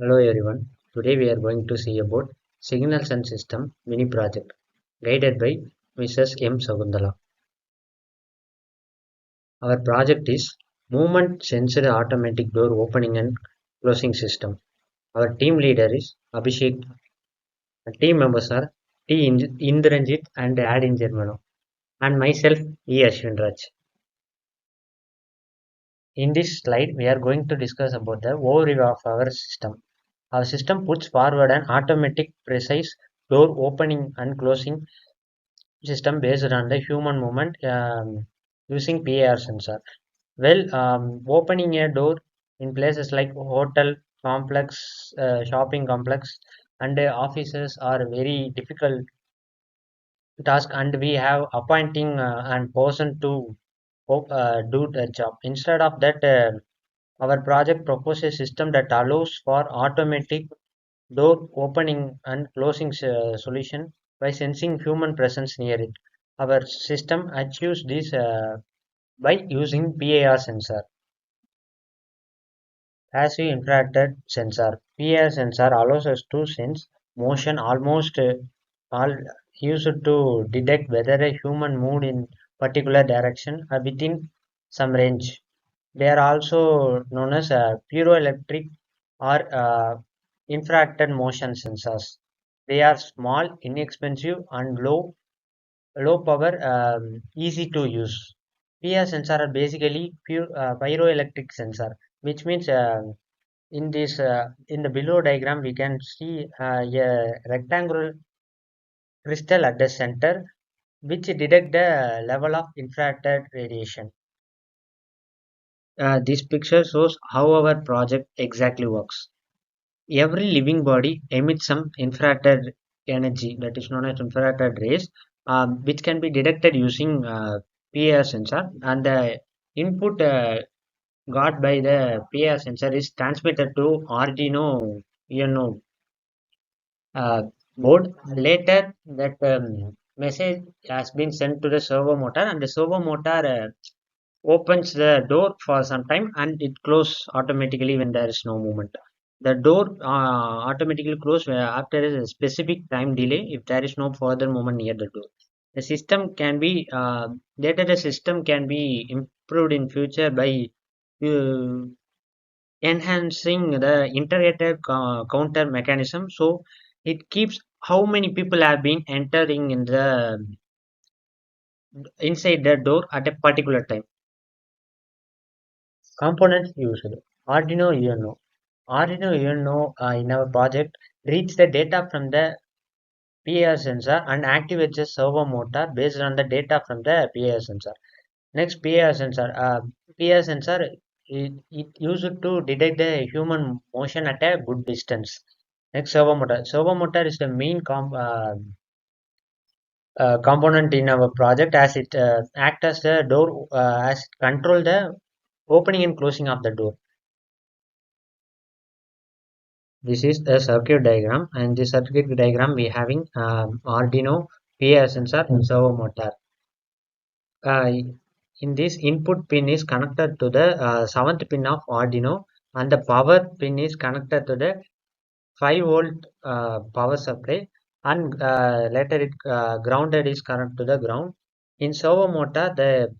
Hello everyone. Today we are going to see about Signals and System mini project guided by Mrs. M. Sakunthala. Our project is Movement Sensor Automatic Door Opening and Closing System. Our team leader is Abhishek. The team members are T. Indranjit and Adin Germano and myself E. Ashwin Raj. In this slide, we are going to discuss about the overview of our system. Our system puts forward an automatic precise door opening and closing system based on the human movement using PAR sensor. Well, opening a door in places like hotel complex, shopping complex, and offices are very difficult task, and we have appointing and person to do the job. Instead of that, our project proposes a system that allows for automatic door opening and closing solution by sensing human presence near it. Our system achieves this by using PAR sensor. Passive infrared sensor. PAR sensor allows us to sense motion almost all used to detect whether a human moved in particular direction within some range. They are also known as pyroelectric or infrared motion sensors. They are small, inexpensive, and low power, easy to use. PIR sensor are basically pure pyroelectric sensor, which means in the below diagram we can see a rectangular crystal at the center which detect the level of infrared radiation. This picture shows how our project exactly works. Every living body emits some infrared energy that is known as infrared rays, which can be detected using PAR sensor, and the input got by the PAR sensor is transmitted to Arduino UNO board. Later, that message has been sent to the servo motor, and the servo motor opens the door for some time and it closes automatically when there is no movement. The door automatically closes after a specific time delay if there is no further movement near the door. The system can be later the system can be improved in future by uh, enhancing the integrated counter mechanism, so it keeps how many people have been entering in the inside the door at a particular time. Components used. Arduino UNO. Arduino UNO in our project reads the data from the PIR sensor and activates a servo motor based on the data from the PIR sensor. Next, PIR sensor. PIR sensor it used to detect the human motion at a good distance. Next, servo motor. Servo motor is the main component in our project as it acts as the door as it control the opening and closing of the door. This is a circuit diagram, and this circuit diagram we having Arduino PIR sensor and servo motor. Uh, in this input pin is connected to the seventh pin of Arduino, and the power pin is connected to the 5-volt power supply, and later it grounded is connected to the ground. In servo motor, the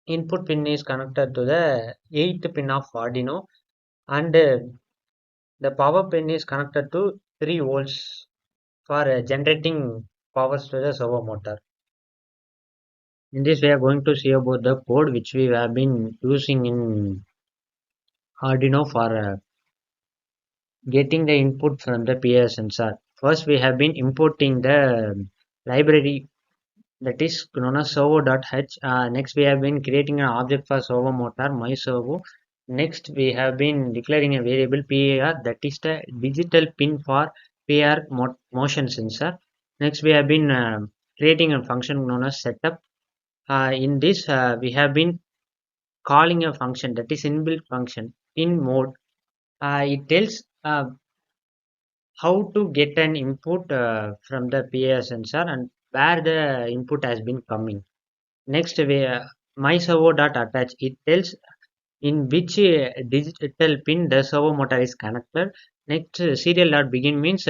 input pin is connected to the 8th pin of Arduino, and the power pin is connected to 3 volts for generating powers to the servo motor. In this, we are going to see about the code which we have been using in Arduino for getting the input from the PIR sensor. First, we have been importing the library that is known as servo.h. Next, we have been creating an object for servo motor, my servo. Next, we have been declaring a variable PAR that is the digital pin for PAR motion sensor. Next, we have been creating a function known as setup. In this, we have been calling a function that is inbuilt function in mode. It tells how to get an input from the PIR sensor and where the input has been coming. Next, we my servo dot attach. It tells in which digital pin the servo motor is connected. Next, serial dot begin means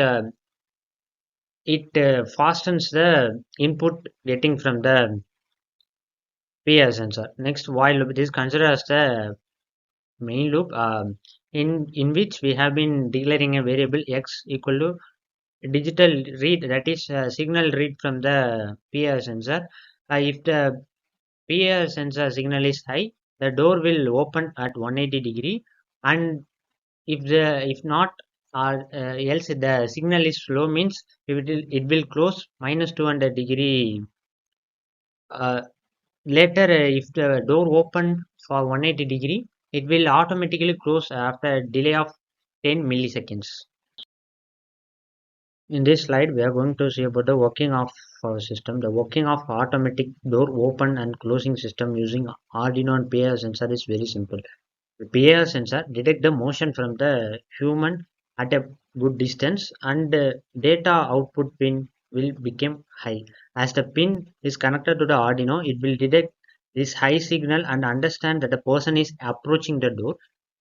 it fastens the input getting from the PI sensor. Next, while loop, it is considered as the main loop, in which we have been declaring a variable x equal to digital read, that is signal read from the PI sensor. If the PI sensor signal is high, the door will open at 180-degree, and if not, or else the signal is slow means it will close minus 200-degree. Uh, Later, if the door open for 180-degree, it will automatically close after a delay of 10 milliseconds. In this slide, we are going to see about the working of our system. The working of automatic door open and closing system using Arduino and PIR sensor is very simple. The PIR sensor detect the motion from the human at a good distance, and the data output pin will become high. As the pin is connected to the Arduino, it will detect this high signal and understand that the person is approaching the door.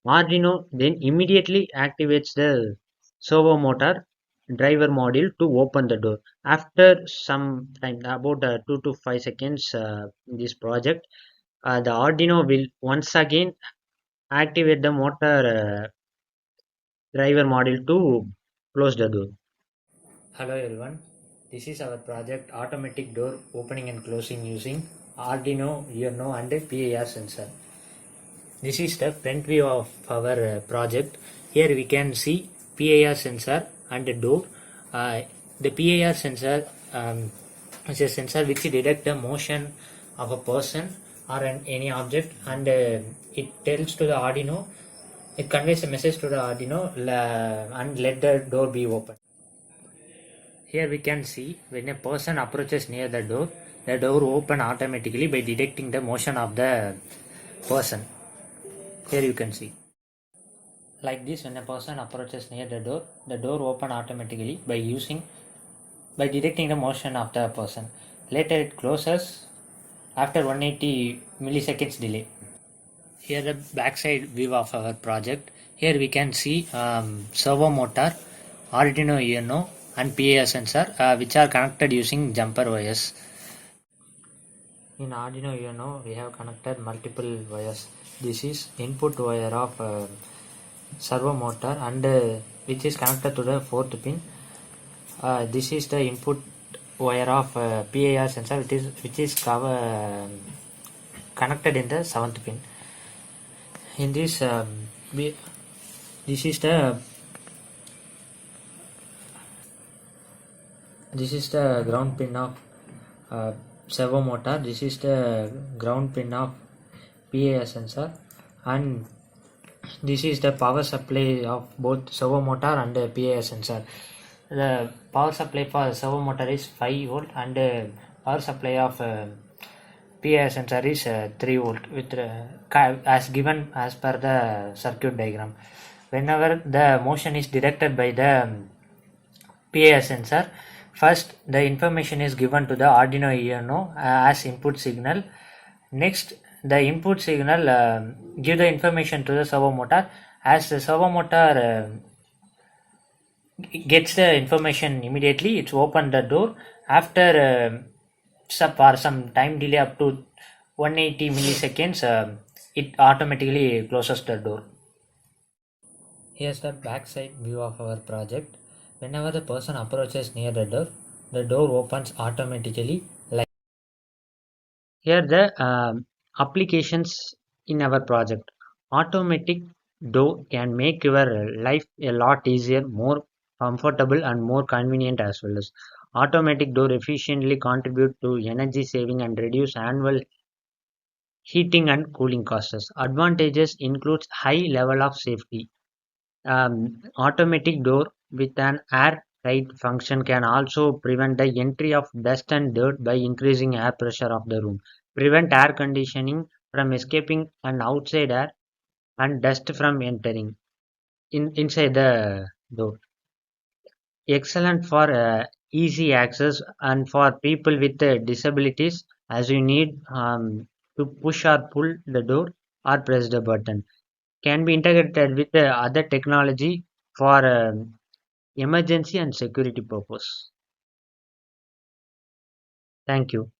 Arduino then immediately activates the servo motor driver module to open the door. After some time, about 2 to 5 seconds in this project, the Arduino will once again activate the motor driver module to close the door. Hello everyone, this is our project automatic door opening and closing using Arduino, Uno and PIR sensor. This is the front view of our project. Here we can see PIR sensor and the door. The PIR sensor is a sensor which detects the motion of a person or any object, and it tells to the Arduino, it conveys a message to the Arduino and let the door be open. Here we can see when a person approaches near the door open automatically by detecting the motion of the person. Here you can see. Like this, when a person approaches near the door open automatically by detecting the motion of the person. Later it closes after 180 milliseconds delay. Here the backside view of our project. Here we can see servo motor, Arduino Uno and PIR sensor which are connected using jumper wires. In Arduino Uno we have connected multiple wires. This is input wire of servo motor, and which is connected to the fourth pin. This is the input wire of PIR sensor which is connected in the seventh pin. In this this is the ground pin of servo motor. This is the ground pin of PIR sensor, and this is the power supply of both servo motor and PIR sensor. The power supply for servo motor is 5 volt, and power supply of PIR sensor is 3 volt with as given as per the circuit diagram. Whenever the motion is directed by the PIR sensor, first the information is given to the Arduino Uno as input signal. Next, the input signal give the information to the servo motor. As the servo motor gets the information immediately, it's open the door. After for some time delay up to 180 milliseconds, it automatically closes the door. Here's the backside view of our project. Whenever the person approaches near the door opens automatically. Like here the applications in our project. Automatic door can make your life a lot easier, more comfortable and more convenient as well. As automatic door efficiently contribute to energy saving and reduce annual heating and cooling costs. Advantages includes high level of safety. Automatic door with an air-tight function can also prevent the entry of dust and dirt by increasing air pressure of the room. Prevent air conditioning from escaping and outside air and dust from entering inside the door. Excellent for easy access and for people with disabilities, as you need to push or pull the door. or pressed a button. Can be integrated with other technology for emergency and security purpose. Thank you.